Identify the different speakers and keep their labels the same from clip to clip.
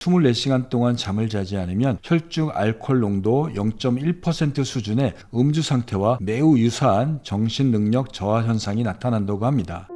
Speaker 1: 24시간 동안 잠을 자지 않으면 혈중 알코올 농도 0.1% 수준의 음주 상태와 매우 유사한 정신 능력 저하 현상이 나타난다고 합니다.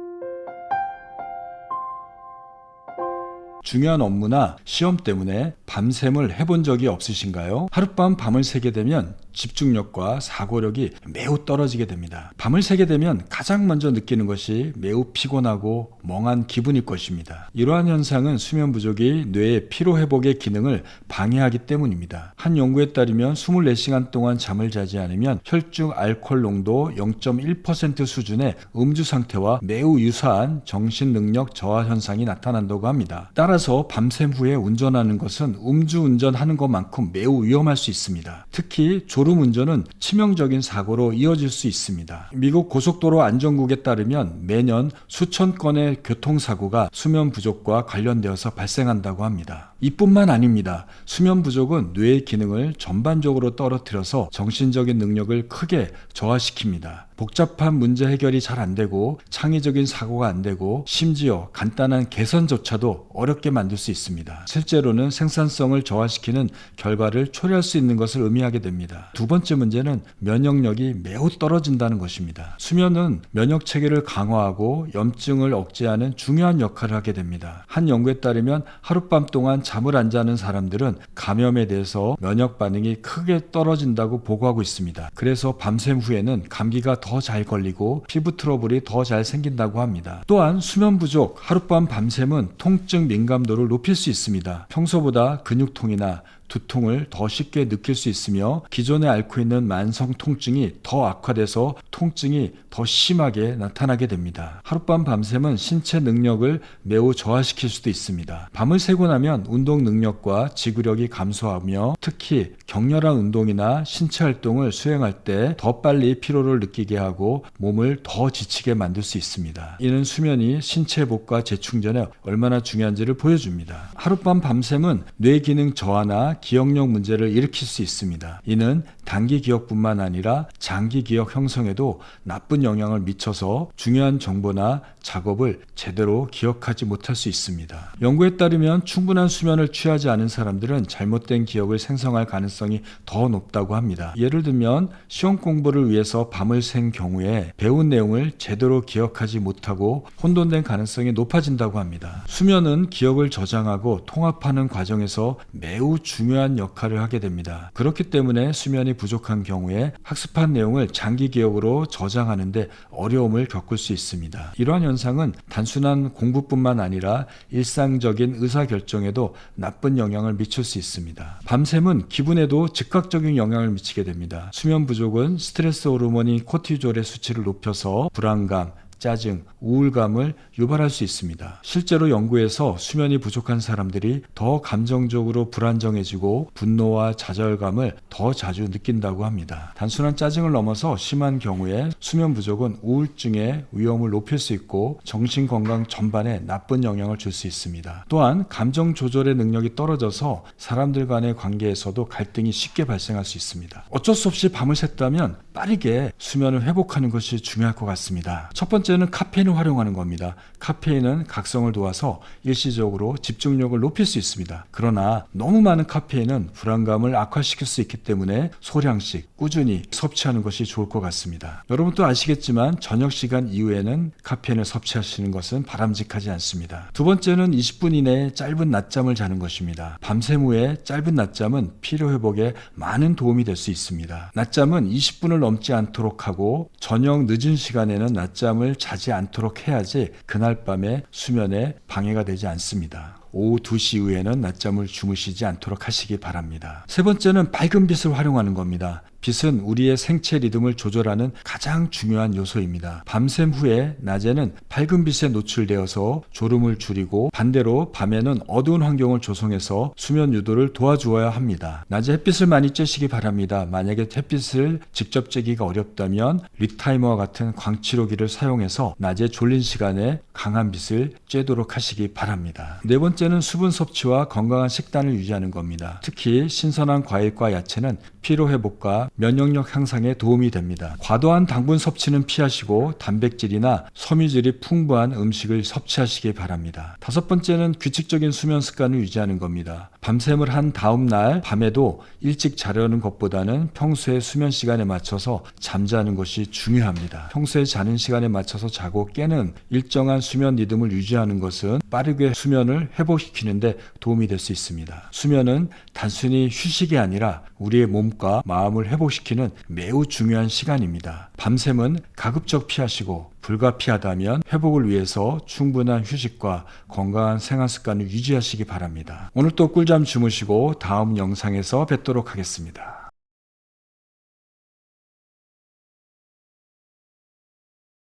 Speaker 1: 중요한 업무나 시험 때문에 밤샘을 해본 적이 없으신가요? 하룻밤 밤을 새게 되면 집중력과 사고력이 매우 떨어지게 됩니다. 밤을 새게 되면 가장 먼저 느끼는 것이 매우 피곤하고 멍한 기분일 것입니다. 이러한 현상은 수면 부족이 뇌의 피로 회복의 기능을 방해하기 때문입니다. 한 연구에 따르면 24시간 동안 잠을 자지 않으면 혈중 알코올 농도 0.1% 수준의 음주 상태와 매우 유사한 정신 능력 저하 현상이 나타난다고 합니다. 따라서 밤샘 후에 운전하는 것은 음주운전하는 것만큼 매우 위험할 수 있습니다. 특히 졸음운전은 치명적인 사고로 이어질 수 있습니다. 미국 고속도로 안전국에 따르면 매년 수천 건의 교통사고가 수면 부족과 관련되어서 발생한다고 합니다. 이뿐만 아닙니다. 수면 부족은 뇌의 기능을 전반적으로 떨어뜨려서 정신적인 능력을 크게 저하시킵니다. 복잡한 문제 해결이 잘 안 되고 창의적인 사고가 안 되고 심지어 간단한 개선조차도 어렵게 만들 수 있습니다. 실제로는 생산성을 저하시키는 결과를 초래할 수 있는 것을 의미하게 됩니다. 두 번째 문제는 면역력이 매우 떨어진다는 것입니다. 수면은 면역 체계를 강화하고 염증을 억제하는 중요한 역할을 하게 됩니다. 한 연구에 따르면 하룻밤 동안 잠을 안 자는 사람들은 감염에 대해서 면역 반응이 크게 떨어진다고 보고하고 있습니다. 그래서 밤샘 후에는 감기가 더 잘 걸리고 피부 트러블이 더 잘 생긴다고 합니다. 또한 수면 부족, 하룻밤 밤샘은 통증 민감도를 높일 수 있습니다. 평소보다 근육통이나 두통을 더 쉽게 느낄 수 있으며 기존에 앓고 있는 만성 통증이 더 악화돼서 통증이 더 심하게 나타나게 됩니다. 하룻밤 밤샘은 신체 능력을 매우 저하시킬 수도 있습니다. 밤을 새고 나면 운동 능력과 지구력이 감소하며 특히 격렬한 운동이나 신체 활동을 수행할 때 더 빨리 피로를 느끼게 하고 몸을 더 지치게 만들 수 있습니다. 이는 수면이 신체 회복과 재충전에 얼마나 중요한지를 보여줍니다. 하룻밤 밤샘은 뇌 기능 저하나 기억력 문제를 일으킬 수 있습니다. 이는 단기 기억뿐만 아니라 장기 기억 형성에도 나쁜 영향을 미쳐서 중요한 정보나 작업을 제대로 기억하지 못할 수 있습니다. 연구에 따르면 충분한 수면을 취하지 않은 사람들은 잘못된 기억을 생성할 가능성이 더 높다고 합니다. 예를 들면 시험 공부를 위해서 밤을 샌 경우에 배운 내용을 제대로 기억하지 못하고 혼돈된 가능성이 높아진다고 합니다. 수면은 기억을 저장하고 통합하는 과정에서 매우 중요한 역할을 하게 됩니다. 그렇기 때문에 수면이 부족한 경우에 학습한 내용을 장기 기억으로 저장하는데 어려움을 겪을 수 있습니다. 이러한 현상은 단순한 공부뿐만 아니라 일상적인 의사결정에도 나쁜 영향을 미칠 수 있습니다. 밤샘은 기분에도 즉각적인 영향을 미치게 됩니다. 수면 부족은 스트레스 호르몬인 코티졸의 수치를 높여서 불안감, 짜증, 우울감을 유발할 수 있습니다. 실제로 연구에서 수면이 부족한 사람들이 더 감정적으로 불안정해지고 분노와 좌절감을 더 자주 느낀다고 합니다. 단순한 짜증을 넘어서 심한 경우에 수면 부족은 우울증의 위험을 높일 수 있고 정신건강 전반에 나쁜 영향을 줄 수 있습니다. 또한 감정 조절의 능력이 떨어져서 사람들 간의 관계에서도 갈등이 쉽게 발생할 수 있습니다. 어쩔 수 없이 밤을 샜다면 빠르게 수면을 회복하는 것이 중요할 것 같습니다. 첫 번째는 카페인을 활용하는 겁니다. 카페인은 각성을 도와서 일시적으로 집중력을 높일 수 있습니다. 그러나 너무 많은 카페인은 불안감을 악화시킬 수 있기 때문에 소량씩 꾸준히 섭취하는 것이 좋을 것 같습니다. 여러분도 아시겠지만 저녁 시간 이후에는 카페인을 섭취하시는 것은 바람직하지 않습니다. 두 번째는 20분 이내에 짧은 낮잠을 자는 것입니다. 밤샘 후에 짧은 낮잠은 피로 회복에 많은 도움이 될 수 있습니다. 낮잠은 20분을 넘지 않도록 하고 저녁 늦은 시간에는 낮잠을 자지 않도록 해야지 그날 밤에 수면에 방해가 되지 않습니다. 오후 2시 이후에는 낮잠을 주무시지 않도록 하시기 바랍니다. 세 번째는 밝은 빛을 활용하는 겁니다. 빛은 우리의 생체 리듬을 조절하는 가장 중요한 요소입니다. 밤샘 후에 낮에는 밝은 빛에 노출되어서 졸음을 줄이고 반대로 밤에는 어두운 환경을 조성해서 수면 유도를 도와주어야 합니다. 낮에 햇빛을 많이 쬐시기 바랍니다. 만약에 햇빛을 직접 쬐기가 어렵다면 리타이머와 같은 광치료기를 사용해서 낮에 졸린 시간에 강한 빛을 쬐도록 하시기 바랍니다. 네 번째는 수분 섭취와 건강한 식단을 유지하는 겁니다. 특히 신선한 과일과 야채는 피로 회복과 면역력 향상에 도움이 됩니다. 과도한 당분 섭취는 피하시고 단백질이나 섬유질이 풍부한 음식을 섭취하시기 바랍니다. 다섯 번째는 규칙적인 수면 습관을 유지하는 겁니다. 밤샘을 한 다음 날 밤에도 일찍 자려는 것보다는 평소에 수면 시간에 맞춰서 잠자는 것이 중요합니다. 평소에 자는 시간에 맞춰서 자고 깨는 일정한 수면 리듬을 유지하는 것은 빠르게 수면을 회복시키는데 도움이 될 수 있습니다. 수면은 단순히 휴식이 아니라 우리의 몸과 마음을 회복시키는 매우 중요한 시간입니다. 밤샘은 가급적 피하시고 불가피하다면 회복을 위해서 충분한 휴식과 건강한 생활 습관을 유지하시기 바랍니다. 오늘 또 꿀잠 주무시고 다음 영상에서 뵙도록 하겠습니다.